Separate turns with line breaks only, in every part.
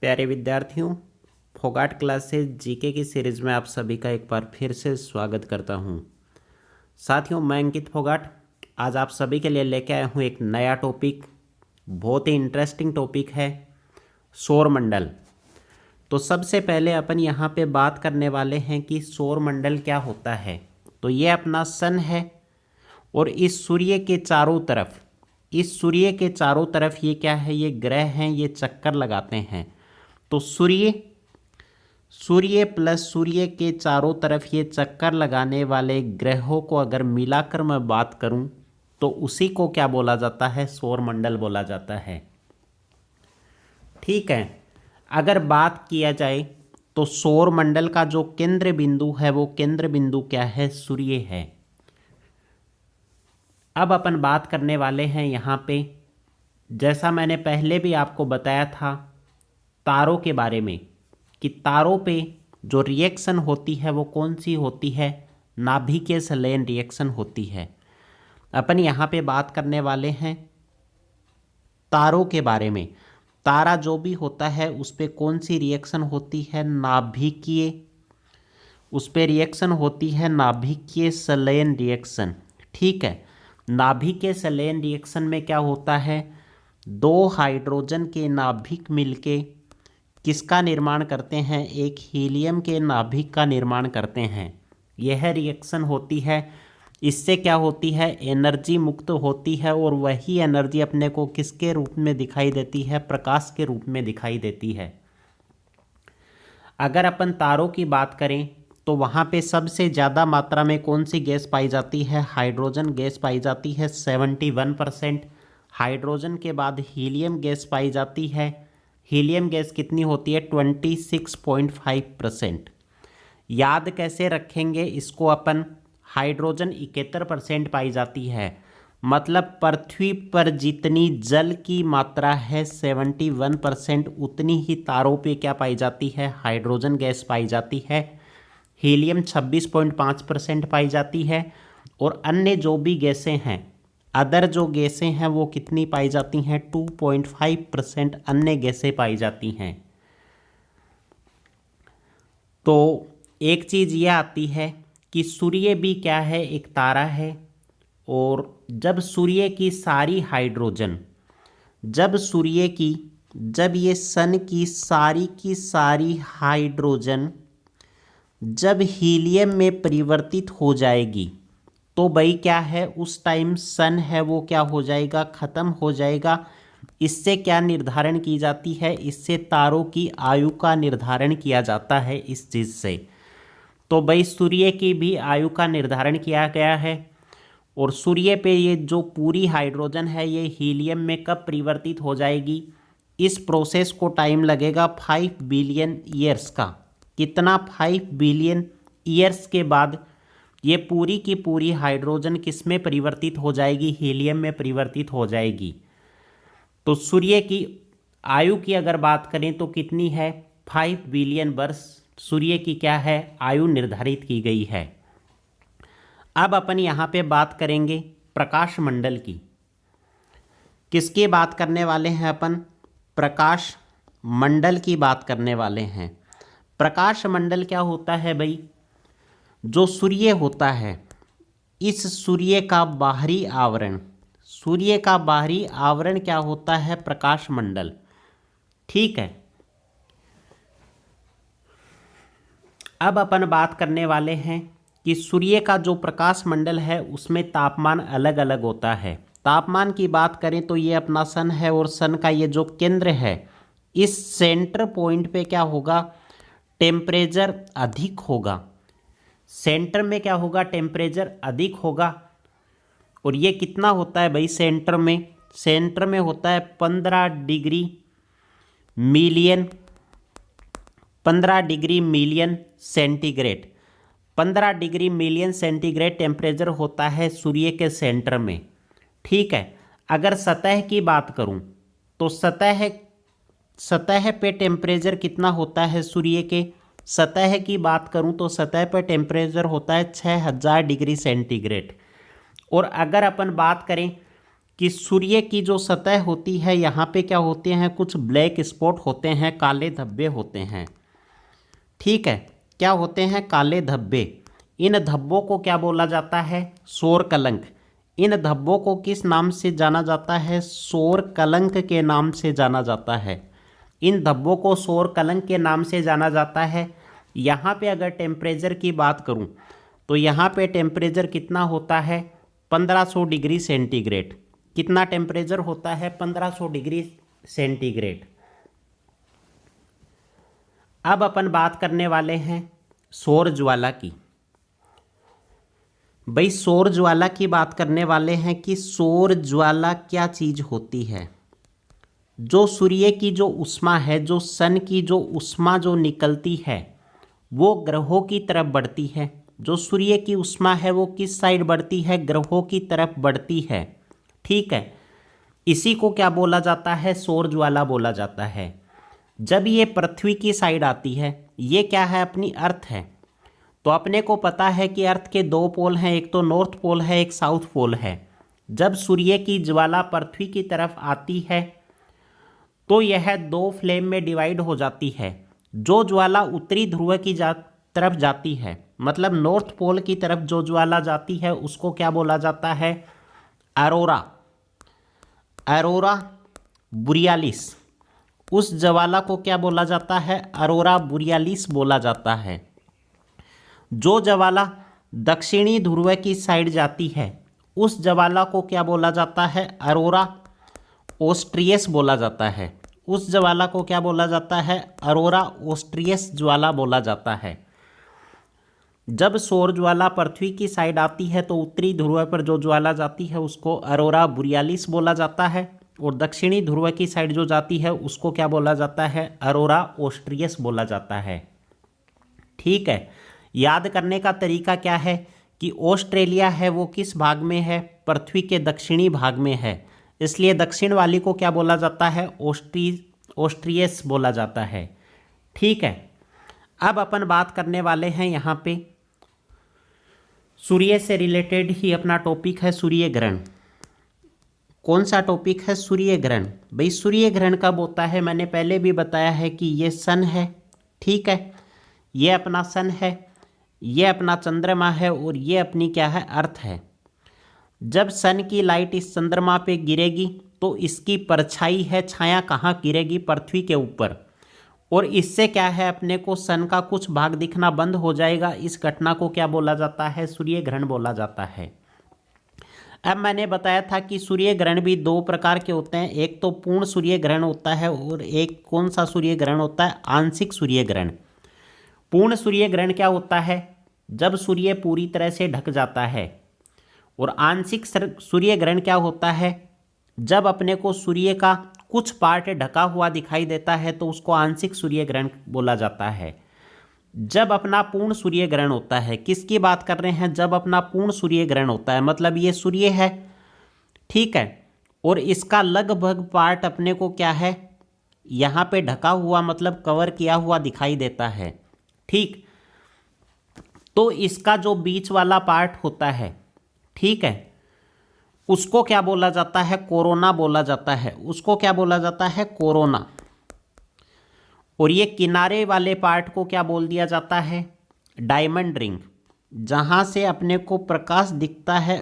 प्यारे विद्यार्थियों, Phogat classes GK की सीरीज में आप सभी का एक बार फिर से स्वागत करता हूं। साथियों, मैं अंकित फोगाट आज आप सभी के लिए लेके आया हूं एक नया टॉपिक। बहुत ही इंटरेस्टिंग टॉपिक है, सौर मंडल। तो सबसे पहले अपन यहाँ पे बात करने वाले हैं कि सौर मंडल क्या होता है। तो ये अपना सन है और इस सूर्य के चारों तरफ ये क्या है, ये ग्रह हैं, ये चक्कर लगाते हैं। तो सूर्य प्लस सूर्य के चारों तरफ ये चक्कर लगाने वाले ग्रहों को अगर मिलाकर मैं बात करूं तो उसी को क्या बोला जाता है, सौर मंडल बोला जाता है। ठीक है, अगर बात किया जाए तो सौर मंडल का जो केंद्र बिंदु है वो केंद्र बिंदु क्या है, सूर्य है। अब अपन बात करने वाले हैं यहाँ पे, जैसा मैंने पहले भी आपको बताया था तारों के बारे में, कि तारों पे जो रिएक्शन होती है वो कौन सी होती है, नाभिकीय संलयन रिएक्शन होती है। अपन यहाँ पे बात करने वाले हैं तारों के बारे में। तारा जो भी होता है उस पे कौन सी रिएक्शन होती है, नाभिकीय, उस पे रिएक्शन होती है नाभिकीय संलयन रिएक्शन। ठीक है, नाभिकीय संलयन रिएक्शन में क्या होता है, दो हाइड्रोजन के नाभिक मिलके किसका निर्माण करते हैं, एक हीलियम के नाभिक का निर्माण करते हैं। यह रिएक्शन होती है, इससे क्या होती है, एनर्जी मुक्त होती है और वही एनर्जी अपने को किसके रूप में दिखाई देती है, प्रकाश के रूप में दिखाई देती है। अगर अपन तारों की बात करें तो वहाँ पे सबसे ज़्यादा मात्रा में कौन सी गैस पाई जाती है, हाइड्रोजन गैस पाई जाती है 71%। हाइड्रोजन के बाद हीलियम गैस पाई जाती है। हीलियम गैस कितनी होती है, 26.5%। याद कैसे रखेंगे इसको अपन, हाइड्रोजन 71% पाई जाती है, मतलब पृथ्वी पर जितनी जल की मात्रा है 71%, उतनी ही तारों पे क्या पाई जाती है, हाइड्रोजन गैस पाई जाती है। हीलियम 26.5% पाई जाती है और अन्य जो भी गैसें हैं, अदर जो गैसें हैं वो कितनी पाई जाती हैं, 2.5% अन्य गैसें पाई जाती हैं। तो एक चीज़ ये आती है कि सूर्य भी क्या है, एक तारा है। और जब सूर्य की सारी हाइड्रोजन, जब ये सन की सारी हाइड्रोजन जब हीलियम में परिवर्तित हो जाएगी तो भाई क्या है, उस टाइम सन है वो क्या हो जाएगा, ख़त्म हो जाएगा। इससे क्या निर्धारण की जाती है, इससे तारों की आयु का निर्धारण किया जाता है इस चीज़ से। तो भाई सूर्य की भी आयु का निर्धारण किया गया है और सूर्य पे ये जो पूरी हाइड्रोजन है ये हीलियम में कब परिवर्तित हो जाएगी, इस प्रोसेस को टाइम लगेगा 5 बिलियन ईयर्स का। कितना, 5 बिलियन ईयर्स के बाद ये पूरी की पूरी हाइड्रोजन किस में परिवर्तित हो जाएगी, हीलियम में परिवर्तित हो जाएगी। तो सूर्य की आयु की अगर बात करें तो कितनी है, 5 बिलियन वर्ष सूर्य की क्या है, आयु निर्धारित की गई है। अब अपन यहाँ पे बात करेंगे प्रकाश मंडल की। किसकी बात करने वाले हैं अपन, प्रकाश मंडल की बात करने वाले हैं। प्रकाश मंडल क्या होता है भाई, जो सूर्य होता है, इस सूर्य का बाहरी आवरण, सूर्य का बाहरी आवरण क्या होता है, प्रकाश मंडल। ठीक है, अब अपन बात करने वाले हैं कि सूर्य का जो प्रकाश मंडल है उसमें तापमान अलग अलग होता है। तापमान की बात करें तो ये अपना सन है और सन का ये जो केंद्र है, इस सेंटर पॉइंट पे क्या होगा, टेम्परेचर अधिक होगा। सेंटर में क्या होगा, टेम्परेचर अधिक होगा। और ये कितना होता है भाई, सेंटर में होता है 15 degree million centigrade. 15 degree million centigrade temperature होता है सूर्य के सेंटर में। ठीक है, अगर सतह की बात करूं तो सतह पे टेम्परेचर कितना होता है, सूर्य के सतह की बात करूं तो सतह पर टेम्परेचर होता है 6000 डिग्री सेंटीग्रेड। और अगर अपन बात करें कि सूर्य की जो सतह होती है यहाँ पे क्या होते हैं, कुछ ब्लैक स्पॉट होते हैं, काले धब्बे होते हैं। ठीक है, क्या होते हैं, काले धब्बे। इन धब्बों को क्या बोला जाता है, सौर कलंक। इन धब्बों को किस नाम से जाना जाता है, सौर कलंक के नाम से जाना जाता है। इन धब्बों को सौर कलंक के नाम से जाना जाता है। यहाँ पे अगर टेम्परेचर की बात करूँ तो यहाँ पे टेम्परेचर कितना होता है, 1500 डिग्री सेंटीग्रेड। कितना टेम्परेचर होता है, 1500 डिग्री सेंटीग्रेड। अब अपन बात करने वाले हैं सौर ज्वाला की। भाई सौर ज्वाला की बात करने वाले हैं कि सौर ज्वाला क्या चीज़ होती है। जो सूर्य की जो ऊष्मा है, जो सन की जो ऊष्मा जो निकलती है वो ग्रहों की तरफ बढ़ती है। जो सूर्य की ऊष्मा है वो किस साइड बढ़ती है, ग्रहों की तरफ बढ़ती है। ठीक है, इसी को क्या बोला जाता है, सौर ज्वाला बोला जाता है। जब ये पृथ्वी की साइड आती है, ये क्या है, अपनी अर्थ है। तो अपने को पता है कि अर्थ के दो पोल हैं, एक तो नॉर्थ पोल है, एक साउथ पोल है। जब सूर्य की ज्वाला पृथ्वी की तरफ आती है तो यह दो फ्लेम में डिवाइड हो जाती है। जो ज्वाला उत्तरी ध्रुव की तरफ जाती है, मतलब नॉर्थ पोल की तरफ जो ज्वाला जाती है उसको क्या बोला जाता है, अरोरा, अरोरा बोरियालिस। उस ज्वाला को क्या बोला जाता है, अरोरा बोरियालिस बोला जाता है। जो ज्वाला दक्षिणी ध्रुव की साइड जाती है उस ज्वाला को क्या बोला जाता है, अरोरा ऑस्ट्रियस बोला जाता है। उस ज्वाला को क्या बोला जाता है, अरोरा ऑस्ट्रियस ज्वाला बोला जाता है। जब सौर ज्वाला पृथ्वी की साइड आती है तो उत्तरी ध्रुव पर जो ज्वाला जाती है उसको अरोरा बोरियालिस बोला जाता है, और दक्षिणी ध्रुव की साइड जो जाती है उसको क्या बोला जाता है, अरोरा ऑस्ट्रियस बोला जाता है। ठीक है, याद करने का तरीका क्या है कि ऑस्ट्रेलिया है वो किस भाग में है, पृथ्वी के दक्षिणी भाग में है, इसलिए दक्षिण वाली को क्या बोला जाता है, ऑस्ट्रियस बोला जाता है। ठीक है, अब अपन बात करने वाले हैं यहाँ पे सूर्य से रिलेटेड ही अपना टॉपिक है सूर्य ग्रहण। कौन सा टॉपिक है, सूर्य ग्रहण। भाई सूर्य ग्रहण कब होता है, मैंने पहले भी बताया है कि ये सन है। ठीक है, ये अपना सन है, ये अपना चंद्रमा है, और ये अपनी क्या है, अर्थ है। जब सन की लाइट इस चंद्रमा पे गिरेगी तो इसकी परछाई है, छाया कहाँ गिरेगी, पृथ्वी के ऊपर, और इससे क्या है, अपने को सन का कुछ भाग दिखना बंद हो जाएगा। इस घटना को क्या बोला जाता है, सूर्य ग्रहण बोला जाता है। अब मैंने बताया था कि सूर्य ग्रहण भी दो प्रकार के होते हैं, एक तो पूर्ण सूर्य ग्रहण होता है और एक कौन सा सूर्य ग्रहण होता है, आंशिक सूर्य ग्रहण। पूर्ण सूर्य ग्रहण क्या होता है, जब सूर्य पूरी तरह से ढक जाता है, और आंशिक सूर्य ग्रहण क्या होता है, जब अपने को सूर्य का कुछ पार्ट ढका हुआ दिखाई देता है तो उसको आंशिक सूर्य ग्रहण बोला जाता है। जब अपना पूर्ण सूर्य ग्रहण होता है, किसकी बात कर रहे हैं, जब अपना पूर्ण सूर्य ग्रहण होता है, मतलब ये सूर्य है, ठीक है, और इसका लगभग पार्ट अपने को क्या है, यहाँ पे ढका हुआ मतलब कवर किया हुआ दिखाई देता है। ठीक, तो इसका जो बीच वाला पार्ट होता है, ठीक है, उसको क्या बोला जाता है, कोरोना बोला जाता है। उसको क्या बोला जाता है, कोरोना। और ये किनारे वाले पार्ट को क्या बोल दिया जाता है, डायमंड रिंग। जहाँ से अपने को प्रकाश दिखता है,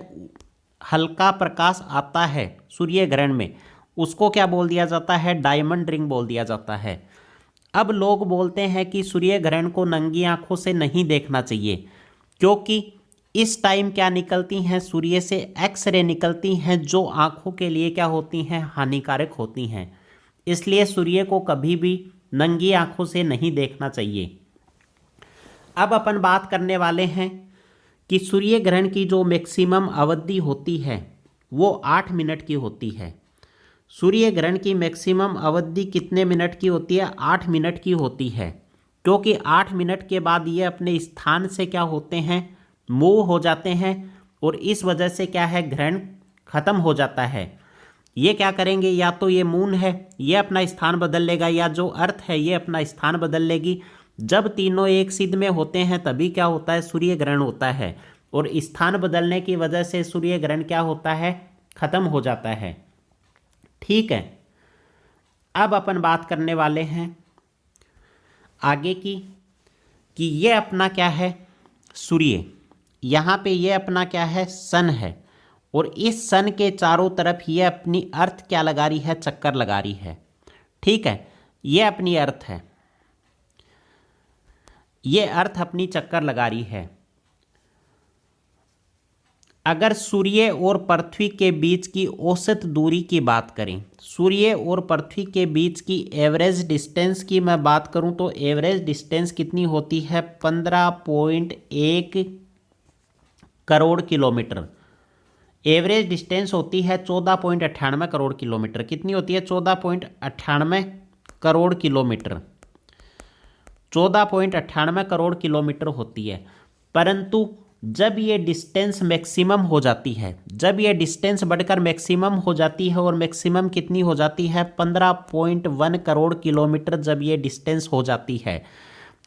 हल्का प्रकाश आता है सूर्य ग्रहण में, उसको क्या बोल दिया जाता है, डायमंड रिंग बोल दिया जाता है। अब लोग बोलते हैं कि सूर्य ग्रहण को नंगी आंखों से नहीं देखना चाहिए, क्योंकि इस टाइम क्या निकलती हैं, सूर्य से एक्स-रे निकलती हैं जो आँखों के लिए क्या होती हैं, हानिकारक होती हैं। इसलिए सूर्य को कभी भी नंगी आँखों से नहीं देखना चाहिए। अब अपन बात करने वाले हैं कि सूर्य ग्रहण की जो मैक्सिमम अवधि होती है वो 8 मिनट की होती है। सूर्य ग्रहण की मैक्सिमम अवधि कितने मिनट की होती है, 8 मिनट की होती है, क्योंकि 8 मिनट के बाद ये अपने स्थान से क्या होते हैं, मूव हो जाते हैं, और इस वजह से क्या है, ग्रहण खत्म हो जाता है। ये क्या करेंगे, या तो ये मून है ये अपना स्थान बदल लेगा, या जो अर्थ है ये अपना स्थान बदल लेगी। जब तीनों एक सिद्ध में होते हैं तभी क्या होता है, सूर्य ग्रहण होता है, और स्थान बदलने की वजह से सूर्य ग्रहण क्या होता है, खत्म हो जाता है। ठीक है, अब अपन बात करने वाले हैं आगे की कि ये अपना क्या है, सूर्य, यहाँ पे ये अपना क्या है, सन है, और इस सन के चारों तरफ ये अपनी अर्थ क्या लगा रही है, चक्कर लगा रही है। ठीक है, ये अपनी अर्थ है, ये अर्थ अपनी चक्कर लगा रही है। अगर सूर्य और पृथ्वी के बीच की औसत दूरी की बात करें, सूर्य और पृथ्वी के बीच की एवरेज डिस्टेंस की मैं बात करूं तो एवरेज डिस्टेंस कितनी होती है, 15.1 करोड़ किलोमीटर। एवरेज डिस्टेंस होती है 14.98 करोड़ किलोमीटर। कितनी होती है, 14.98 करोड़ किलोमीटर, 14.98 करोड़ किलोमीटर होती है। परंतु जब ये डिस्टेंस मैक्सिमम हो जाती है, जब ये डिस्टेंस बढ़कर मैक्सिमम हो जाती है, और मैक्सिमम कितनी हो जाती है, 15.1 करोड़ किलोमीटर जब ये डिस्टेंस हो जाती है,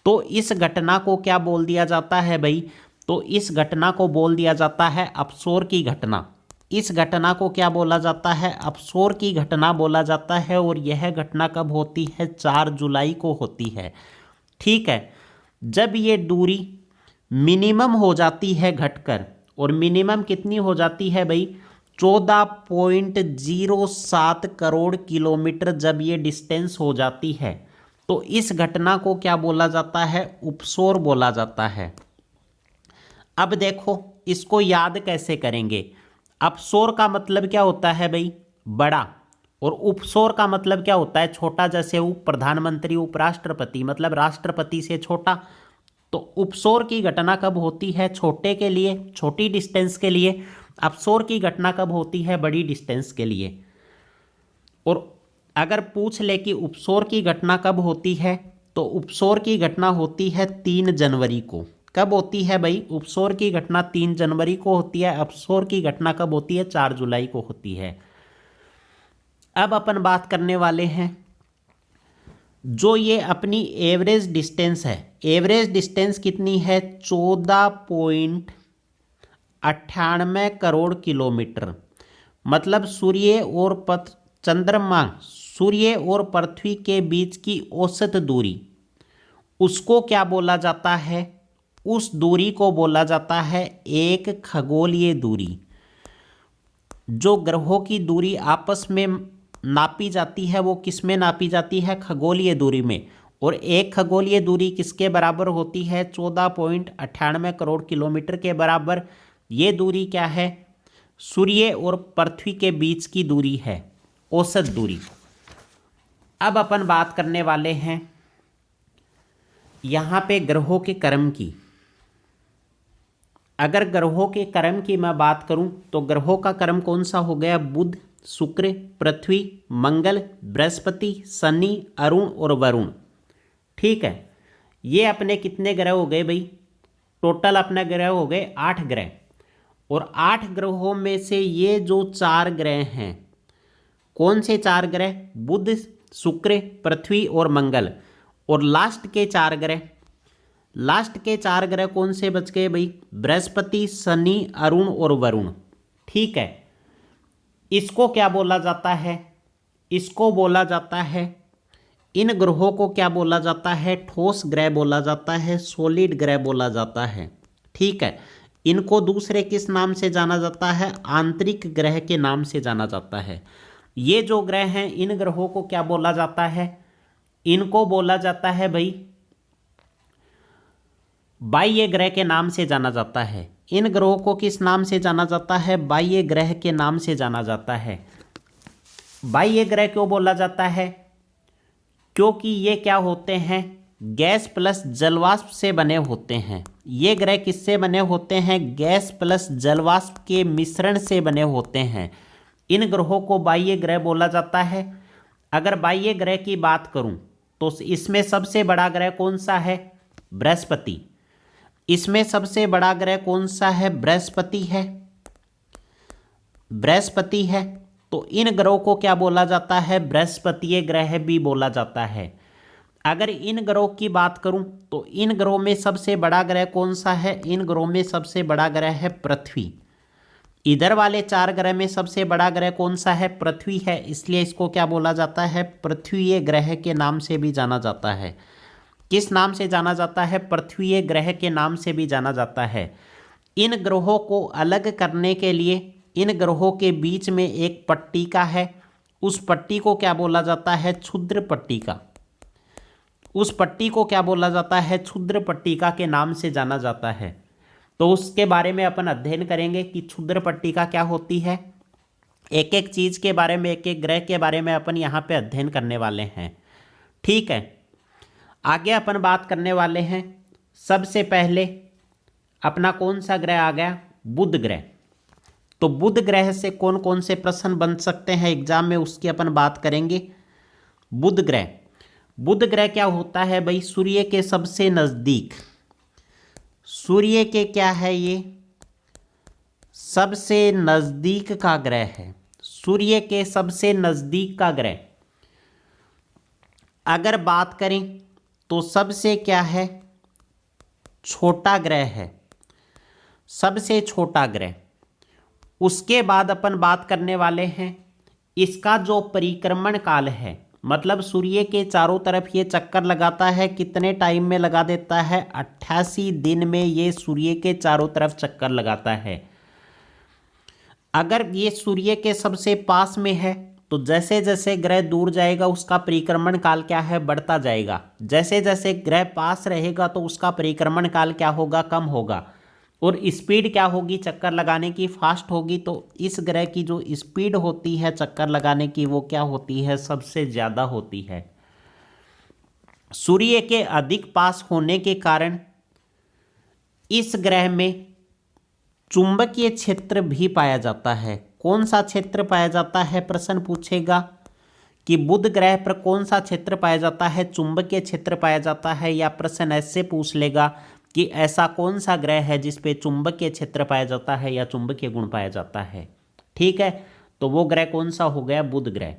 तो इस घटना को क्या बोल दिया जाता है भाई, तो इस घटना को बोल दिया जाता है अपसोर की घटना। इस घटना को क्या बोला जाता है, अपसोर की घटना बोला जाता है। और यह घटना कब होती है, 4 जुलाई को होती है। ठीक है, जब ये दूरी मिनिमम हो जाती है घटकर, और मिनिमम कितनी हो जाती है भाई, 14.07 करोड़ किलोमीटर जब ये डिस्टेंस हो जाती है, तो इस घटना को क्या बोला जाता है, उपसौर बोला जाता है। अब देखो इसको याद कैसे करेंगे। अपसौर का मतलब क्या होता है भाई, बड़ा, और उपसौर का मतलब क्या होता है, छोटा। जैसे उप प्रधानमंत्री, उपराष्ट्रपति, मतलब राष्ट्रपति से छोटा। तो उपसौर की घटना कब होती है, छोटे के लिए, छोटी डिस्टेंस के लिए। अपसौर की घटना कब होती है, बड़ी डिस्टेंस के लिए। और अगर पूछ ले कि उपसौर की घटना कब होती है, तो उपसौर की घटना होती है 3 जनवरी को। कब होती है भाई, उपसौर की घटना 3 जनवरी को होती है। अपसौर की घटना कब होती है, 4 जुलाई को होती है। अब अपन बात करने वाले हैं जो ये अपनी एवरेज डिस्टेंस है। एवरेज डिस्टेंस कितनी है, 14.98 करोड़ किलोमीटर। मतलब सूर्य और चंद्रमा, सूर्य और पृथ्वी के बीच की औसत दूरी, उसको क्या बोला जाता है, उस दूरी को बोला जाता है एक खगोलीय दूरी। जो ग्रहों की दूरी आपस में नापी जाती है वो किस में नापी जाती है, खगोलीय दूरी में। और एक खगोलीय दूरी किसके बराबर होती है, 14.98 करोड़ किलोमीटर के बराबर। ये दूरी क्या है, सूर्य और पृथ्वी के बीच की दूरी है, औसत दूरी। अब अपन बात करने वाले हैं यहाँ पे ग्रहों के क्रम की। अगर ग्रहों के क्रम की मैं बात करूं तो ग्रहों का क्रम कौन सा हो गया, बुध, शुक्र, पृथ्वी, मंगल, बृहस्पति, शनि, अरुण और वरुण। ठीक है, ये अपने कितने ग्रह हो गए भाई, टोटल अपने ग्रह हो गए 8 ग्रह। और 8 ग्रहों में से ये जो 4 ग्रह हैं, कौन से 4 ग्रह, बुध, शुक्र, पृथ्वी और मंगल। और लास्ट के 4 ग्रह, लास्ट के 4 ग्रह कौन से बच गए भाई, बृहस्पति, शनि, अरुण और वरुण। ठीक है, इसको क्या बोला जाता है, इसको बोला जाता है, इन ग्रहों को क्या बोला जाता है, ठोस ग्रह बोला जाता है, सॉलिड ग्रह बोला जाता है। ठीक है, इनको दूसरे किस नाम से जाना जाता है, आंतरिक ग्रह के नाम से जाना जाता है। ये जो ग्रह हैं, इन ग्रहों को क्या बोला जाता है, इनको बोला जाता है भाई बाह्य ग्रह के नाम से जाना जाता है। इन ग्रहों को किस नाम से जाना जाता है, बाह्य ग्रह के नाम से जाना जाता है। बाह्य ग्रह क्यों बोला जाता है, क्योंकि ये क्या होते हैं, गैस प्लस जलवाष्प से बने होते हैं। ये ग्रह किससे बने होते हैं, गैस प्लस जलवाष्प के मिश्रण से बने होते हैं। इन ग्रहों को बाह्य ग्रह बोला जाता है। अगर बाह्य ग्रह की बात करूं तो इसमें सबसे बड़ा ग्रह कौन सा है, बृहस्पति। इसमें सबसे बड़ा ग्रह कौन सा है, बृहस्पति है, बृहस्पति है। तो इन ग्रहों को क्या बोला जाता है, बृहस्पतीय ग्रह भी बोला जाता है। अगर इन ग्रहों की बात करूं तो इन ग्रहों में सबसे बड़ा ग्रह कौन सा है, इन ग्रहों में सबसे बड़ा ग्रह है पृथ्वी। इधर वाले 4 ग्रह में सबसे बड़ा ग्रह कौन सा है? पृथ्वी है, इसलिए इसको क्या बोला जाता है? पृथ्वीय ग्रह के नाम से भी जाना जाता है। किस नाम से जाना जाता है? पृथ्वीय ग्रह के नाम से भी जाना जाता है। इन ग्रहों को अलग करने के लिए इन ग्रहों के बीच में एक पट्टिका है, उस पट्टी को क्या बोला जाता है? क्षुद्र पट्टिका। उस पट्टी को क्या बोला जाता है? क्षुद्र पट्टिका के नाम से जाना जाता है। तो उसके बारे में अपन अध्ययन करेंगे कि क्षुद्र पट्टिका क्या होती है। एक एक चीज के बारे में, एक एक ग्रह के बारे में अपन यहाँ पे अध्ययन करने वाले हैं। ठीक है, आगे अपन बात करने वाले हैं। सबसे पहले अपना कौन सा ग्रह आ गया? बुध ग्रह। तो बुध ग्रह से कौन कौन से प्रश्न बन सकते हैं एग्जाम में, उसकी अपन बात करेंगे। बुध ग्रह, बुध ग्रह क्या होता है भाई? सूर्य के सबसे नजदीक, सूर्य के क्या है ये? सबसे नजदीक का ग्रह है। सूर्य के सबसे नजदीक का ग्रह अगर बात करें तो सबसे क्या है? छोटा ग्रह है, सबसे छोटा ग्रह। उसके बाद अपन बात करने वाले हैं इसका जो परिक्रमण काल है, मतलब सूर्य के चारों तरफ ये चक्कर लगाता है, कितने टाइम में लगा देता है? 88 दिन में ये सूर्य के चारों तरफ चक्कर लगाता है। अगर ये सूर्य के सबसे पास में है तो जैसे जैसे ग्रह दूर जाएगा उसका परिक्रमण काल क्या है? बढ़ता जाएगा। जैसे जैसे ग्रह पास रहेगा तो उसका परिक्रमण काल क्या होगा? कम होगा। और स्पीड क्या होगी चक्कर लगाने की? फास्ट होगी। तो इस ग्रह की जो स्पीड होती है चक्कर लगाने की वो क्या होती है? सबसे ज़्यादा होती है। सूर्य के अधिक पास होने के कारण इस ग्रह में चुंबकीय क्षेत्र भी पाया जाता है। कौन सा क्षेत्र पाया जाता है? प्रश्न पूछेगा कि बुध ग्रह पर कौन सा क्षेत्र पाया जाता है? चुंबकीय क्षेत्र पाया जाता है। या प्रश्न ऐसे पूछ लेगा कि ऐसा कौन सा ग्रह है जिस पे चुंबकीय क्षेत्र पाया जाता है या चुंबकीय गुण पाया जाता है। ठीक है, तो वो ग्रह कौन सा हो गया? बुध ग्रह।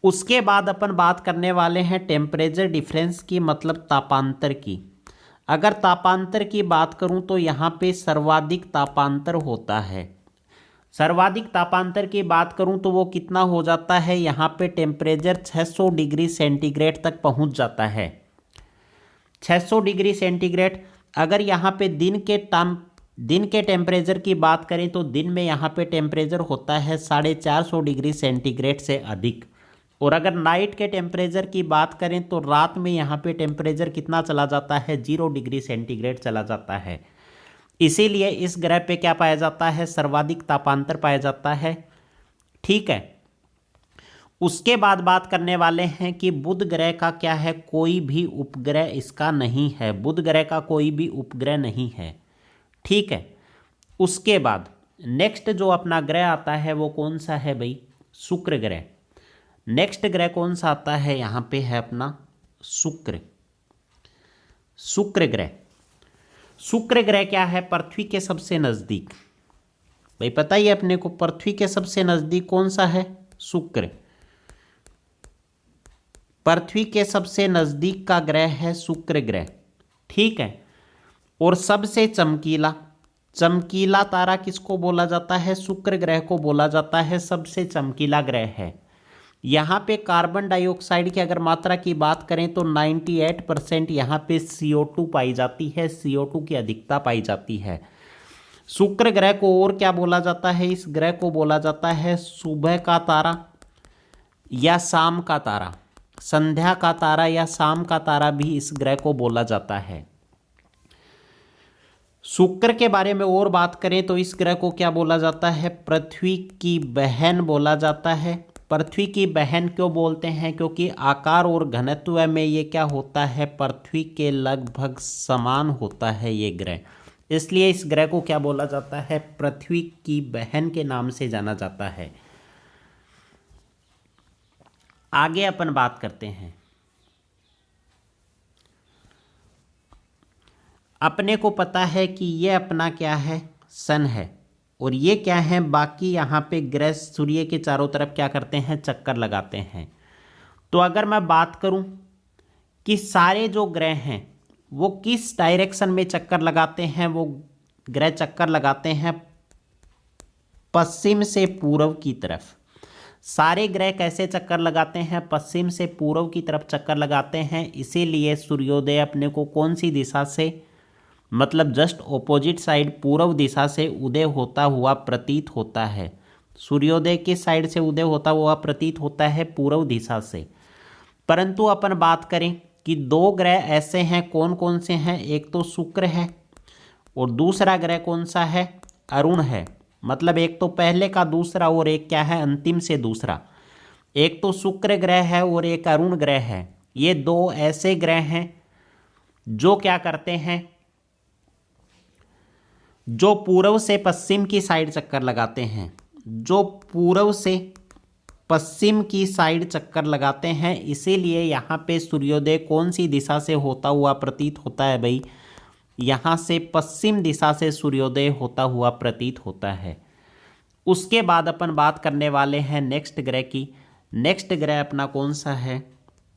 उसके बाद अपन बात करने वाले हैं टेम्परेचर डिफरेंस की, मतलब तापांतर की। अगर तापांतर की बात करूं तो यहाँ पे सर्वाधिक तापांतर होता है। सर्वाधिक तापांतर की बात करूं तो वो कितना हो जाता है? यहाँ पे टेम्परेचर 600 डिग्री सेंटीग्रेड तक पहुँच जाता है। 600 डिग्री सेंटीग्रेड। अगर यहाँ पे दिन के टेम्परेचर की बात करें तो दिन में यहाँ पे टेम्परेचर होता है 450 डिग्री सेंटीग्रेड से अधिक। और अगर नाइट के टेम्परेचर की बात करें तो रात में यहाँ पे टेम्परेचर कितना चला जाता है? 0 डिग्री सेंटीग्रेड चला जाता है। इसीलिए इस ग्रह पे क्या पाया जाता है? सर्वाधिक तापांतर पाया जाता है। ठीक है, उसके बाद बात करने वाले हैं कि बुध ग्रह का क्या है? कोई भी उपग्रह इसका नहीं है। बुध ग्रह का कोई भी उपग्रह नहीं है। ठीक है, उसके बाद नेक्स्ट जो अपना ग्रह आता है वो कौन सा है भाई? शुक्र ग्रह। नेक्स्ट ग्रह कौन सा आता है? यहाँ पे है अपना शुक्र। शुक्र ग्रह, शुक्र ग्रह क्या है? पृथ्वी के सबसे नजदीक। भाई पता ही है अपने को, पृथ्वी के सबसे नजदीक कौन सा है? शुक्र। पृथ्वी के सबसे नजदीक का ग्रह है शुक्र ग्रह। ठीक है, और सबसे चमकीला, चमकीला तारा किसको बोला जाता है? शुक्र ग्रह को बोला जाता है सबसे चमकीला ग्रह है। यहाँ पे कार्बन डाइऑक्साइड की अगर मात्रा की बात करें तो 98% यहाँ पे CO2 पाई जाती है। CO2 की अधिकता पाई जाती है। शुक्र ग्रह को और क्या बोला जाता है? इस ग्रह को बोला जाता है सुबह का तारा या शाम का तारा। संध्या का तारा या शाम का तारा भी इस ग्रह को बोला जाता है। शुक्र के बारे में और बात करें तो इस ग्रह को क्या बोला जाता है? पृथ्वी की बहन बोला जाता है। पृथ्वी की बहन क्यों बोलते हैं? क्योंकि आकार और घनत्व में ये क्या होता है? पृथ्वी के लगभग समान होता है ये ग्रह, इसलिए इस ग्रह को क्या बोला जाता है? पृथ्वी की बहन के नाम से जाना जाता है। आगे अपन बात करते हैं। अपने को पता है कि ये अपना क्या है? सन है। और ये क्या है? बाकी यहाँ पे ग्रह सूर्य के चारों तरफ क्या करते हैं? चक्कर लगाते हैं। तो अगर मैं बात करूं कि सारे जो ग्रह हैं वो किस डायरेक्शन में चक्कर लगाते हैं, वो ग्रह चक्कर लगाते हैं पश्चिम से पूर्व की तरफ। सारे ग्रह कैसे चक्कर लगाते हैं? पश्चिम से पूर्व की तरफ चक्कर लगाते हैं। इसीलिए सूर्योदय अपने को कौन सी दिशा से, मतलब जस्ट ऑपोजिट साइड पूर्व दिशा से उदय होता हुआ प्रतीत होता है। सूर्योदय किस साइड से उदय होता हुआ प्रतीत होता है? पूर्व दिशा से। परंतु अपन बात करें कि दो ग्रह ऐसे हैं, कौन कौन से हैं? एक तो शुक्र है और दूसरा ग्रह कौन सा है? अरुण है। मतलब एक तो पहले का दूसरा और एक क्या है? अंतिम से दूसरा। एक तो शुक्र ग्रह है और एक अरुण ग्रह है। ये दो ऐसे ग्रह हैं जो क्या करते हैं, जो पूर्व से पश्चिम की साइड चक्कर लगाते हैं। जो पूर्व से पश्चिम की साइड चक्कर लगाते हैं। इसीलिए यहाँ पे सूर्योदय कौन सी दिशा से होता हुआ प्रतीत होता है भाई? यहाँ से पश्चिम दिशा से सूर्योदय होता हुआ प्रतीत होता है। उसके बाद अपन बात करने वाले हैं नेक्स्ट ग्रह की। नेक्स्ट ग्रह अपना कौन सा है?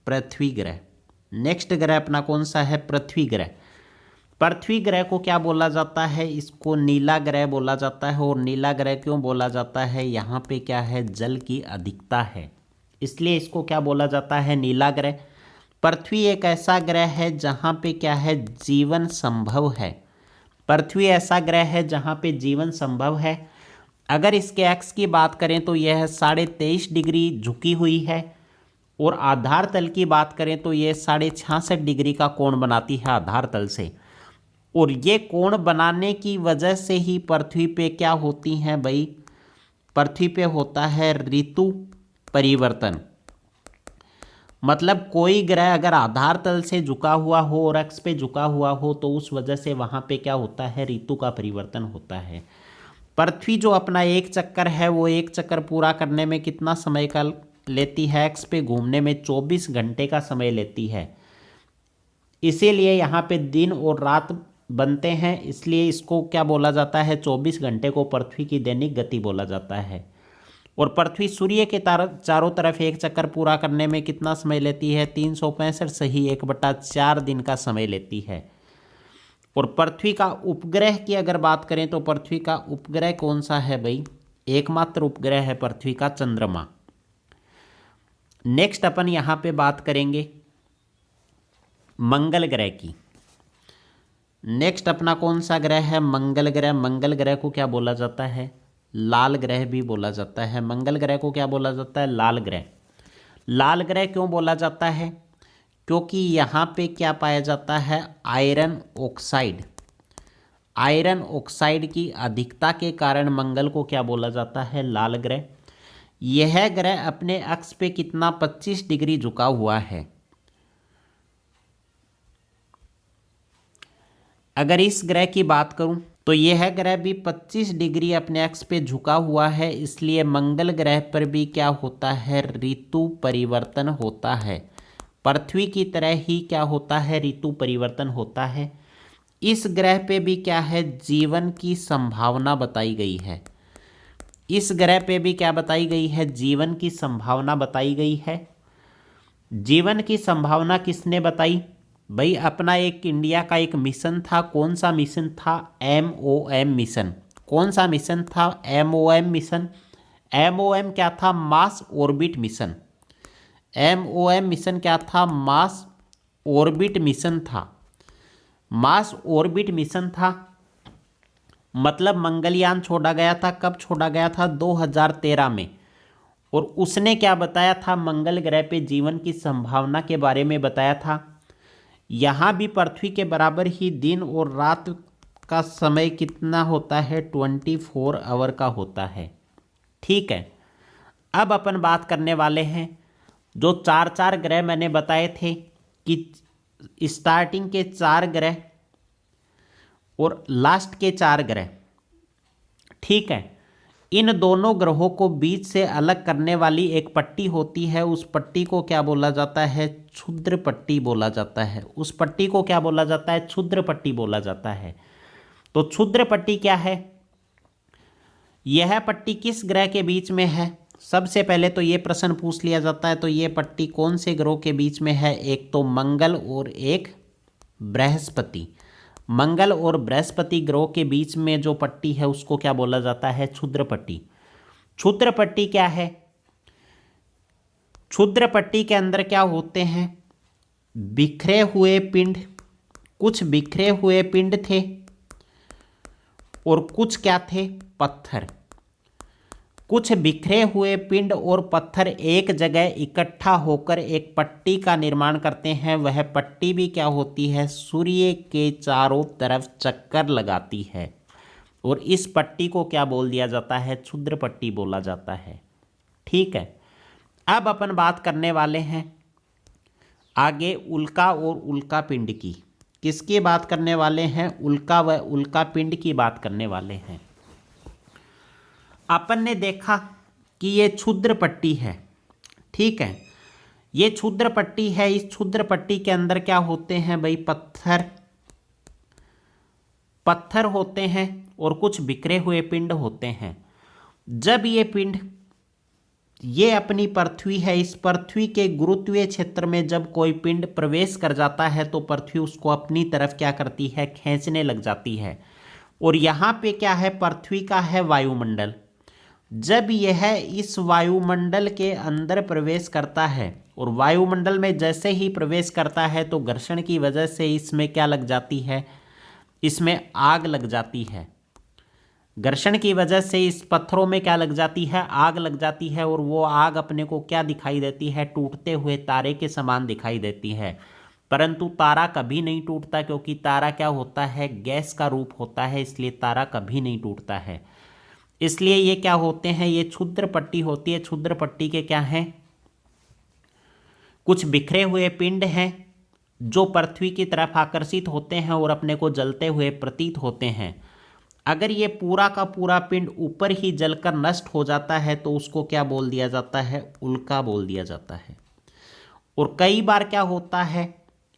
पृथ्वी ग्रह। नेक्स्ट ग्रह अपना कौन सा है? पृथ्वी ग्रह। पृथ्वी ग्रह को क्या बोला जाता है? इसको नीला ग्रह बोला जाता है। और नीला ग्रह क्यों बोला जाता है? यहाँ पे क्या है? जल की अधिकता है, इसलिए इसको क्या बोला जाता है? नीला ग्रह। पृथ्वी एक ऐसा ग्रह है जहाँ पे क्या है? जीवन संभव है। पृथ्वी ऐसा ग्रह है जहाँ पे जीवन संभव है। अगर इसके एक्स की बात करें तो यह 23.5 डिग्री झुकी हुई है और आधार तल की बात करें तो यह 66.5 डिग्री का कोण बनाती है आधार तल से। और ये कोण बनाने की वजह से ही पृथ्वी पे क्या होती हैं भाई? पृथ्वी पे होता है ऋतु परिवर्तन। मतलब कोई ग्रह अगर आधार तल से झुका हुआ हो और अक्ष पे झुका हुआ हो तो उस वजह से वहाँ पे क्या होता है? ऋतु का परिवर्तन होता है। पृथ्वी जो अपना एक चक्कर है वो एक चक्कर पूरा करने में कितना समय का लेती है? अक्ष पे घूमने में 24 घंटे का समय लेती है। इसीलिए यहाँ पे दिन और रात बनते हैं, इसलिए इसको क्या बोला जाता है? 24 घंटे को पृथ्वी की दैनिक गति बोला जाता है। और पृथ्वी सूर्य के चारों तरफ एक चक्कर पूरा करने में कितना समय लेती है? 365 सही 1/4 दिन का समय लेती है। और पृथ्वी का उपग्रह की अगर बात करें तो पृथ्वी का उपग्रह कौन सा है भाई? एकमात्र उपग्रह है पृथ्वी का चंद्रमा। नेक्स्ट अपन यहाँ पे बात करेंगे मंगल ग्रह की। नेक्स्ट अपना कौन सा ग्रह है? मंगल ग्रह। मंगल ग्रह को क्या बोला जाता है? लाल ग्रह भी बोला जाता है। मंगल ग्रह को क्या बोला जाता है? लाल ग्रह। लाल ग्रह क्यों बोला जाता है? क्योंकि यहाँ पे क्या पाया जाता है? Iron oxide. आयरन ऑक्साइड की अधिकता के कारण मंगल को क्या बोला जाता है? लाल ग्रह। यह ग्रह अपने अक्ष पे कितना? 25 डिग्री झुका हुआ है। अगर इस ग्रह की बात करूं तो यह ग्रह भी 25 डिग्री अपने अक्ष पे झुका हुआ है। इसलिए मंगल ग्रह पर भी क्या होता है? ऋतु परिवर्तन होता है। पृथ्वी की तरह ही क्या होता है? ऋतु परिवर्तन होता है। इस ग्रह पे भी क्या है? जीवन की संभावना बताई गई है। इस ग्रह पे भी क्या बताई गई है? जीवन की संभावना बताई गई है। जीवन की संभावना किसने बताई भाई? अपना एक इंडिया का एक मिशन था। कौन सा मिशन था? MOM mission. कौन सा मिशन था? MOM mission. MOM क्या था? Mars orbit mission. MOM mission क्या था? मार्स ऑर्बिट मिशन था। मार्स ऑर्बिट मिशन था मतलब मंगलयान छोड़ा गया था। कब छोड़ा गया था? 2013 में। और उसने क्या बताया था? मंगल ग्रह पे जीवन की संभावना के बारे में बताया था। यहाँ भी पृथ्वी के बराबर ही दिन और रात का समय कितना होता है? 24 आवर का होता है। ठीक है, अब अपन बात करने वाले हैं जो 4 ग्रह मैंने बताए थे कि स्टार्टिंग के 4 ग्रह और लास्ट के 4 ग्रह। ठीक है, इन दोनों ग्रहों को बीच से अलग करने वाली एक पट्टी होती है। उस पट्टी को क्या बोला जाता है? क्षुद्र पट्टी बोला जाता है। उस पट्टी को क्या बोला जाता है? क्षुद्र पट्टी बोला जाता है। तो क्षुद्र पट्टी क्या है? यह पट्टी किस ग्रह के बीच में है? सबसे पहले तो ये प्रश्न पूछ लिया जाता है। तो ये पट्टी कौन से ग्रहों के बीच में है? एक तो मंगल और एक बृहस्पति। मंगल और बृहस्पति ग्रह के बीच में जो पट्टी है उसको क्या बोला जाता है? क्षुद्र पट्टी। क्षुद्र पट्टी क्या है? क्षुद्र पट्टी के अंदर क्या होते हैं? बिखरे हुए पिंड, कुछ बिखरे हुए पिंड थे और कुछ क्या थे? पत्थर। कुछ बिखरे हुए पिंड और पत्थर एक जगह इकट्ठा होकर एक पट्टी का निर्माण करते हैं। वह पट्टी भी क्या होती है? सूर्य के चारों तरफ चक्कर लगाती है और इस पट्टी को क्या बोल दिया जाता है? क्षुद्र पट्टी बोला जाता है। ठीक है, अब अपन बात करने वाले हैं आगे उल्का और उल्का पिंड की। किसकी बात करने वाले हैं? उल्का व उल्का पिंड की बात करने वाले हैं। अपन ने देखा कि ये क्षुद्र पट्टी है। ठीक है, ये क्षुद्र पट्टी है। इस क्षुद्र पट्टी के अंदर क्या होते हैं भाई? पत्थर, पत्थर होते हैं और कुछ बिखरे हुए पिंड होते हैं। जब ये पिंड, ये अपनी पृथ्वी है, इस पृथ्वी के गुरुत्वीय क्षेत्र में जब कोई पिंड प्रवेश कर जाता है तो पृथ्वी उसको अपनी तरफ क्या करती है? खींचने लग जाती है। और यहाँ पे क्या है? पृथ्वी का है वायुमंडल। जब यह इस वायुमंडल के अंदर प्रवेश करता है और वायुमंडल में जैसे ही प्रवेश करता है तो घर्षण की वजह से इसमें क्या लग जाती है? इसमें आग लग जाती है। घर्षण की वजह से इस पत्थरों में क्या लग जाती है? आग लग जाती है। और वो आग अपने को क्या दिखाई देती है? टूटते हुए तारे के समान दिखाई देती है। परंतु तारा कभी नहीं टूटता, क्योंकि तारा क्या होता है? गैस का रूप होता है, इसलिए तारा कभी नहीं टूटता है। इसलिए ये क्या होते हैं? ये क्षुद्र पट्टी होती है। क्षुद्र पट्टी के क्या हैं? कुछ बिखरे हुए पिंड हैं जो पृथ्वी की तरफ आकर्षित होते हैं और अपने को जलते हुए प्रतीत होते हैं। अगर ये पूरा का पूरा पिंड ऊपर ही जलकर नष्ट हो जाता है तो उसको क्या बोल दिया जाता है? उल्का बोल दिया जाता है। और कई बार क्या होता है?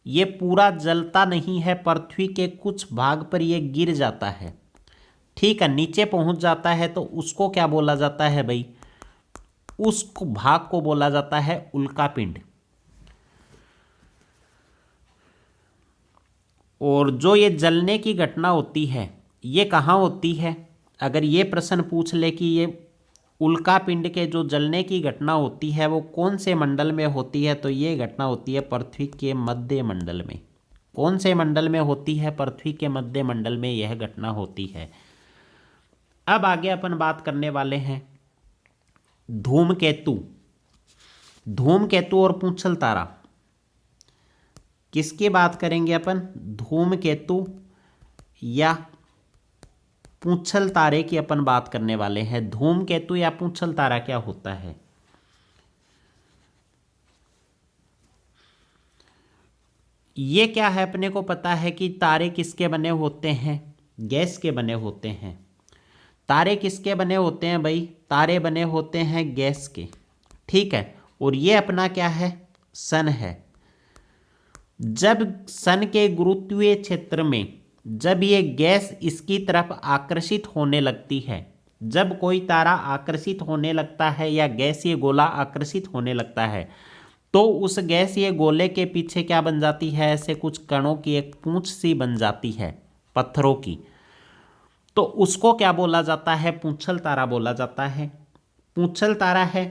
ये पूरा जलता नहीं है, पृथ्वी के कुछ भाग पर ये गिर जाता है। ठीक है, नीचे पहुंच जाता है तो उसको क्या बोला जाता है भाई? उस भाग को बोला जाता है उल्का पिंड। और जो ये जलने की घटना होती है ये कहाँ होती है? अगर ये प्रश्न पूछ ले कि ये उल्का पिंड के जो जलने की घटना होती है वो कौन से मंडल में होती है, तो ये घटना होती है पृथ्वी के मध्य मंडल में। कौन से मंडल में होती है? पृथ्वी के मध्य मंडल में यह घटना होती है। अब आगे अपन बात करने वाले हैं धूमकेतु। धूमकेतु और पूंछल तारा, किसकी बात करेंगे अपन? धूमकेतु या पूंछल तारे की अपन बात करने वाले हैं। धूमकेतु या पूंछल तारा क्या होता है? ये क्या है? अपने को पता है कि तारे किसके बने होते हैं? गैस के बने होते हैं। तारे किसके बने होते हैं भाई? तारे बने होते हैं गैस के। ठीक है, और ये अपना क्या है? सन है। जब सन के गुरुत्वीय क्षेत्र में जब ये गैस इसकी तरफ आकर्षित होने लगती है, जब कोई तारा आकर्षित होने लगता है या गैसीय गोला आकर्षित होने लगता है तो उस गैसीय गोले के पीछे क्या बन जाती है? ऐसे कुछ कणों की एक पूंछ सी बन जाती है, पत्थरों की। तो उसको क्या बोला जाता है? पूंछल तारा बोला जाता है। पूंछल तारा है।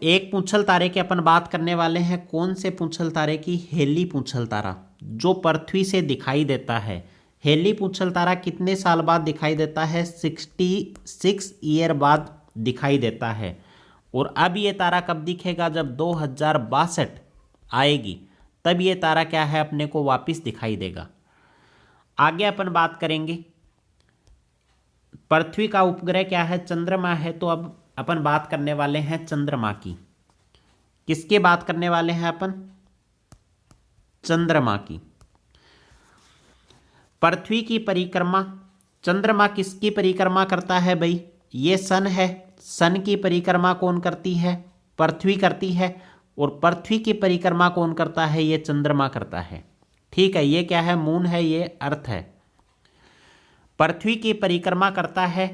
एक पूंछल तारे की अपन बात करने वाले हैं। कौन से पूंछल तारे की? हेली पूंछल तारा, जो पृथ्वी से दिखाई देता है। हेली पूंछल तारा कितने साल बाद दिखाई देता है? 66 ईयर बाद दिखाई देता है। और अब ये तारा कब दिखेगा? जब 2062 आएगी तब ये तारा क्या है? अपने को वापस दिखाई देगा। आगे अपन बात करेंगे पृथ्वी का उपग्रह क्या है? चंद्रमा है। तो अब अपन बात करने वाले हैं चंद्रमा की। किसकी बात करने वाले हैं अपन? चंद्रमा की। पृथ्वी की परिक्रमा, चंद्रमा किसकी परिक्रमा करता है भाई? ये सन है। सन की परिक्रमा कौन करती है? पृथ्वी करती है। और पृथ्वी की परिक्रमा कौन करता है? ये चंद्रमा करता है। ठीक है, ये क्या है? मून है, ये अर्थ है। पृथ्वी की परिक्रमा करता है।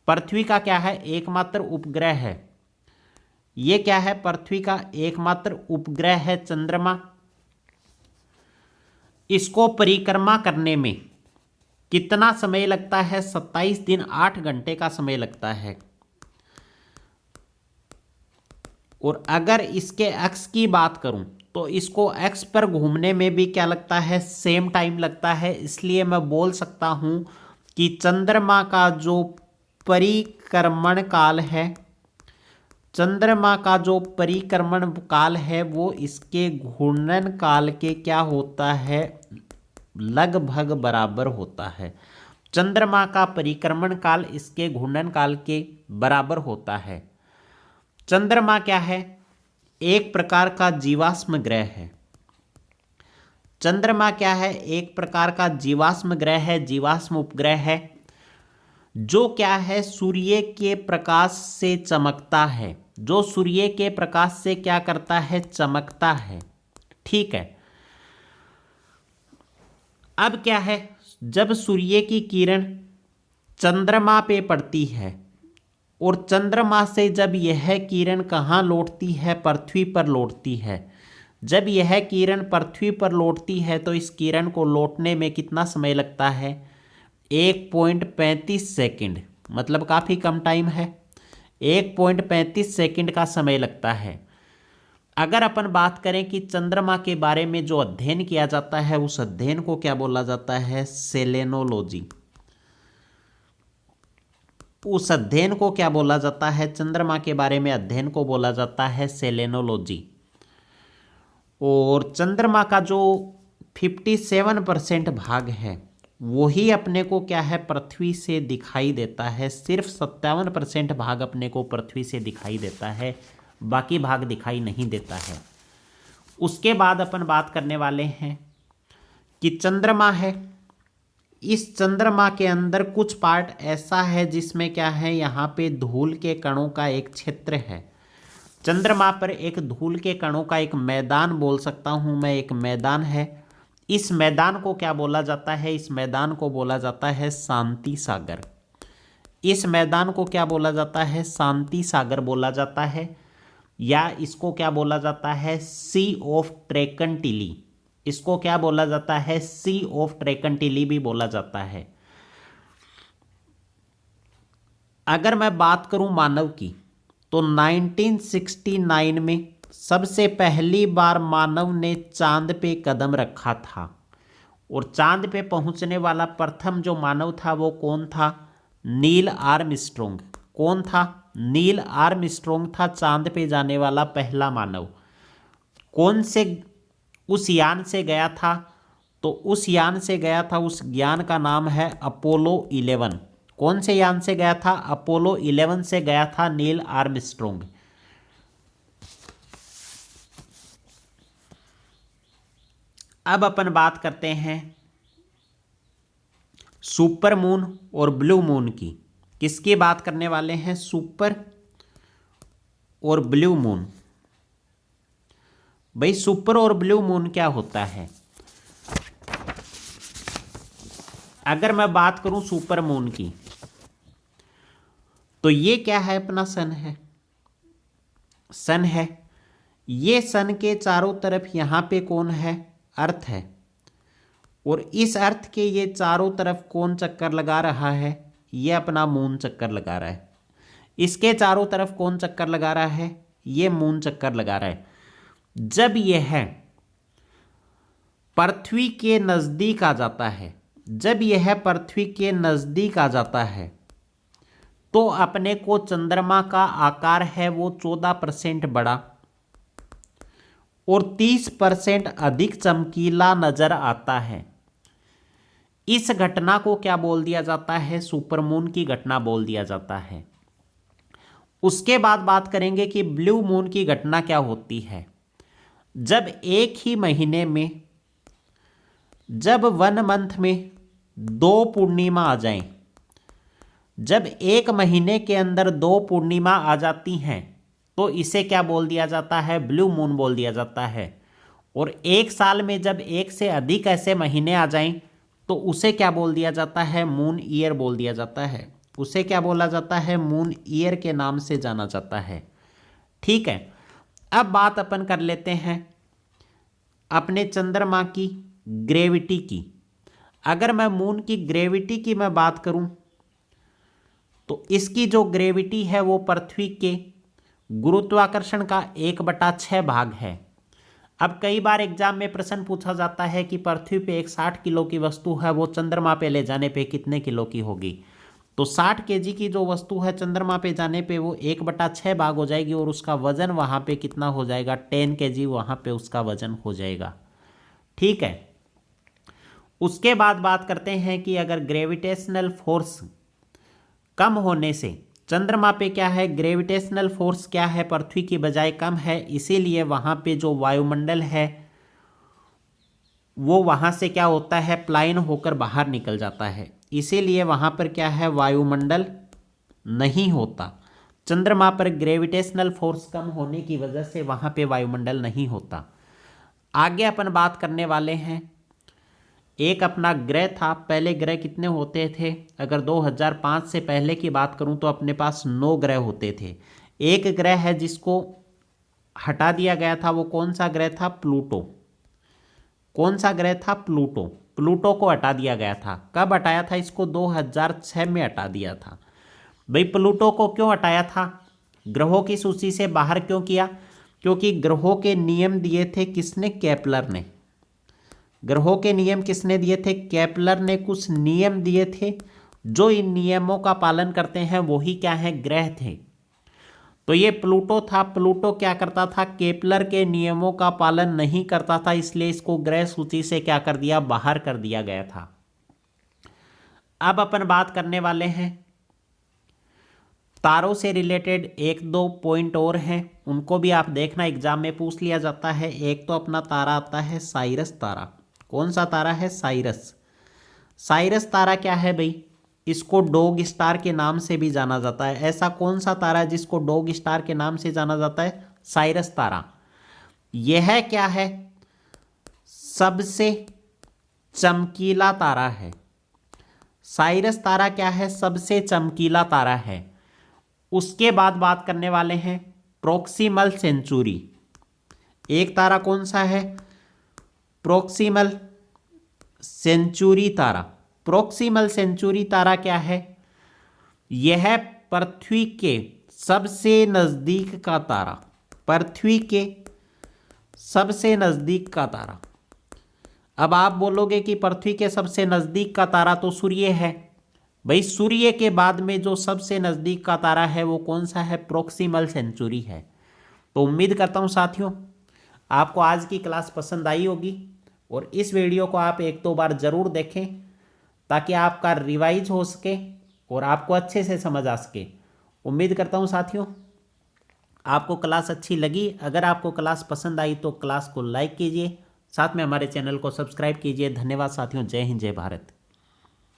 पृथ्वी का क्या है? एकमात्र उपग्रह है। ये क्या है? पृथ्वी का एकमात्र उपग्रह है चंद्रमा। इसको परिक्रमा करने में कितना समय लगता है? 27 दिन 8 घंटे का समय लगता है। और अगर इसके एक्स की बात करूं तो इसको एक्स पर घूमने में भी क्या लगता है? सेम टाइम लगता है। इसलिए मैं बोल सकता हूं कि चंद्रमा का जो परिक्रमण काल है, चंद्रमा का जो परिक्रमण काल है वो इसके घूर्णन काल के क्या होता है? लगभग बराबर होता है। चंद्रमा का परिक्रमण काल इसके घूर्णन काल के बराबर होता है। चंद्रमा क्या है? एक प्रकार का जीवाश्म ग्रह है। चंद्रमा क्या है? एक प्रकार का जीवाश्म ग्रह है, जीवाश्म उपग्रह है, जो क्या है? सूर्य के प्रकाश से चमकता है। जो सूर्य के प्रकाश से क्या करता है? चमकता है। ठीक है। अब क्या है? जब सूर्य की किरण चंद्रमा पे पड़ती है और चंद्रमा से जब यह किरण कहाँ लौटती है? पृथ्वी पर लौटती है। जब यह किरण पृथ्वी पर लौटती है तो इस किरण को लौटने में कितना समय लगता है? 1.35 सेकंड, मतलब काफ़ी कम टाइम है। 1.35 सेकंड का समय लगता है। अगर अपन बात करें कि चंद्रमा के बारे में जो अध्ययन किया जाता है उस अध्ययन को क्या बोला जाता है? सेलेनोलॉजी। उस अध्ययन को क्या बोला जाता है? चंद्रमा के बारे में अध्ययन को बोला जाता है सेलेनोलॉजी। और चंद्रमा का जो 57% भाग है वही अपने को क्या है? पृथ्वी से दिखाई देता है। सिर्फ 57% भाग अपने को पृथ्वी से दिखाई देता है, बाकी भाग दिखाई नहीं देता है। उसके बाद अपन बात करने वाले हैं कि चंद्रमा है, इस चंद्रमा के अंदर कुछ पार्ट ऐसा है जिसमें क्या है? यहाँ पे धूल के कणों का एक क्षेत्र है। चंद्रमा पर एक धूल के कणों का एक मैदान बोल सकता हूँ मैं, एक मैदान है। इस मैदान को क्या बोला जाता है? इस मैदान को बोला जाता है शांति सागर। इस मैदान को क्या बोला जाता है? शांति सागर बोला जाता है, या इसको क्या बोला जाता है? सी ऑफ ट्रैकेंटिली। इसको क्या बोला जाता है? सी ऑफ ट्रैकेंटिली भी बोला जाता है। अगर मैं बात करूं मानव की तो 1969 में सबसे पहली बार मानव ने चांद पे कदम रखा था। और चांद पे पहुंचने वाला प्रथम जो मानव था वो कौन था? Neil Armstrong. कौन था? नील आर्मस्ट्रॉन्ग था चांद पे जाने वाला पहला मानव। कौन से उस यान से गया था? तो उस यान से गया था, उस यान का नाम है अपोलो 11। कौन से यान से गया था? अपोलो 11 से गया था नील आर्मस्ट्रॉन्ग। अब अपन बात करते हैं सुपर मून और ब्लू मून की। किसकी बात करने वाले हैं? सुपर और ब्लू मून। भाई सुपर और ब्लू मून क्या होता है? अगर मैं बात करूं सुपर मून की तो ये क्या है? अपना सन है। सन है। ये सन के चारों तरफ यहां पे कौन है? अर्थ है। और इस अर्थ के ये चारों तरफ कौन चक्कर लगा रहा है? ये अपना मून चक्कर लगा रहा है। इसके चारों तरफ कौन चक्कर लगा रहा है? ये मून चक्कर लगा रहा है। जब यह पृथ्वी के नजदीक आ जाता है, जब यह पृथ्वी के नजदीक आ जाता है तो अपने को चंद्रमा का आकार है वो 14% बड़ा और 30% अधिक चमकीला नजर आता है। इस घटना को क्या बोल दिया जाता है? सुपरमून की घटना बोल दिया जाता है। उसके बाद बात करेंगे कि ब्लू मून की घटना क्या होती है। जब एक ही महीने में, जब 1 मंथ में 2 पूर्णिमा आ जाएं, जब एक महीने के अंदर 2 पूर्णिमा आ जाती हैं तो इसे क्या बोल दिया जाता है? ब्लू मून बोल दिया जाता है। और एक साल में जब एक से अधिक ऐसे महीने आ जाएं तो उसे क्या बोल दिया जाता है? मून ईयर बोल दिया जाता है। उसे क्या बोला जाता है? मून ईयर के नाम से जाना जाता है। ठीक है। अब बात अपन कर लेते हैं अपने चंद्रमा की ग्रेविटी की। अगर मैं मून की ग्रेविटी की मैं बात करूं तो इसकी जो ग्रेविटी है वो पृथ्वी के गुरुत्वाकर्षण का 1/6 भाग है। अब कई बार एग्जाम में प्रश्न पूछा जाता है कि पृथ्वी पे एक 60 किलो की वस्तु है, वो चंद्रमा पे ले जाने पे कितने किलो की होगी। तो 60 केजी की जो वस्तु है चंद्रमा पे जाने पे वो 1/6 भाग हो जाएगी और उसका वजन वहाँ पे कितना हो जाएगा, 10 केजी वहाँ पे उसका वजन हो जाएगा। ठीक है, उसके बाद बात करते हैं कि अगर ग्रेविटेशनल फोर्स कम होने से चंद्रमा पे क्या है, ग्रेविटेशनल फोर्स क्या है, पृथ्वी की बजाय कम है, इसीलिए वहाँ पे जो वायुमंडल है वो वहाँ से क्या होता है, प्लाइन होकर बाहर निकल जाता है। इसीलिए वहाँ पर क्या है, वायुमंडल नहीं होता। चंद्रमा पर ग्रेविटेशनल फोर्स कम होने की वजह से वहाँ पे वायुमंडल नहीं होता। आगे अपन बात करने वाले हैं, एक अपना ग्रह था। पहले ग्रह कितने होते थे, अगर 2005 से पहले की बात करूं तो अपने पास 9 ग्रह होते थे। एक ग्रह है जिसको हटा दिया गया था, वो कौन सा ग्रह था, प्लूटो। कौन सा ग्रह था, प्लूटो। प्लूटो को हटा दिया गया था। कब हटाया था इसको, 2006 में हटा दिया था। भाई प्लूटो को क्यों हटाया था, ग्रहों की सूची से बाहर क्यों किया, क्योंकि ग्रहों के नियम दिए थे किसने, केपलर ने। ग्रहों के नियम किसने दिए थे, केपलर ने कुछ नियम दिए थे। जो इन नियमों का पालन करते हैं वही क्या है, ग्रह थे। तो ये प्लूटो था। प्लूटो क्या करता था, केपलर के नियमों का पालन नहीं करता था, इसलिए इसको ग्रह सूची से क्या कर दिया, बाहर कर दिया गया था। अब अपन बात करने वाले हैं तारों से रिलेटेड, एक दो पॉइंट और हैं, उनको भी आप देखना, एग्जाम में पूछ लिया जाता है। एक तो अपना तारा आता है साइरस तारा। कौन सा तारा है, साइरस। साइरस तारा क्या है भाई, इसको डॉग स्टार के नाम से भी जाना जाता है। ऐसा कौन सा तारा है जिसको डॉग स्टार के नाम से जाना जाता है, साइरस तारा। यह क्या है, सबसे चमकीला तारा है। साइरस तारा क्या है, सबसे चमकीला तारा है। उसके बाद बात करने वाले हैं प्रोक्सिमल सेंचुरी। एक तारा कौन सा है, प्रोक्सिमल सेंचुरी तारा। प्रोक्सिमल सेंचुरी तारा क्या है, यह पृथ्वी के सबसे नजदीक का तारा। पृथ्वी के सबसे नजदीक का तारा। अब आप बोलोगे कि पृथ्वी के सबसे नजदीक का तारा तो सूर्य है। भाई सूर्य के बाद में जो सबसे नजदीक का तारा है वो कौन सा है, प्रोक्सिमल सेंचुरी है। तो उम्मीद करता हूं साथियों आपको आज की क्लास पसंद आई होगी और इस वीडियो को आप एक दो बार जरूर देखें ताकि आपका रिवाइज हो सके और आपको अच्छे से समझ आ सके। उम्मीद करता हूं साथियों आपको क्लास अच्छी लगी। अगर आपको क्लास पसंद आई तो क्लास को लाइक कीजिए, साथ में हमारे चैनल को सब्सक्राइब कीजिए। धन्यवाद साथियों, जय हिंद जय भारत।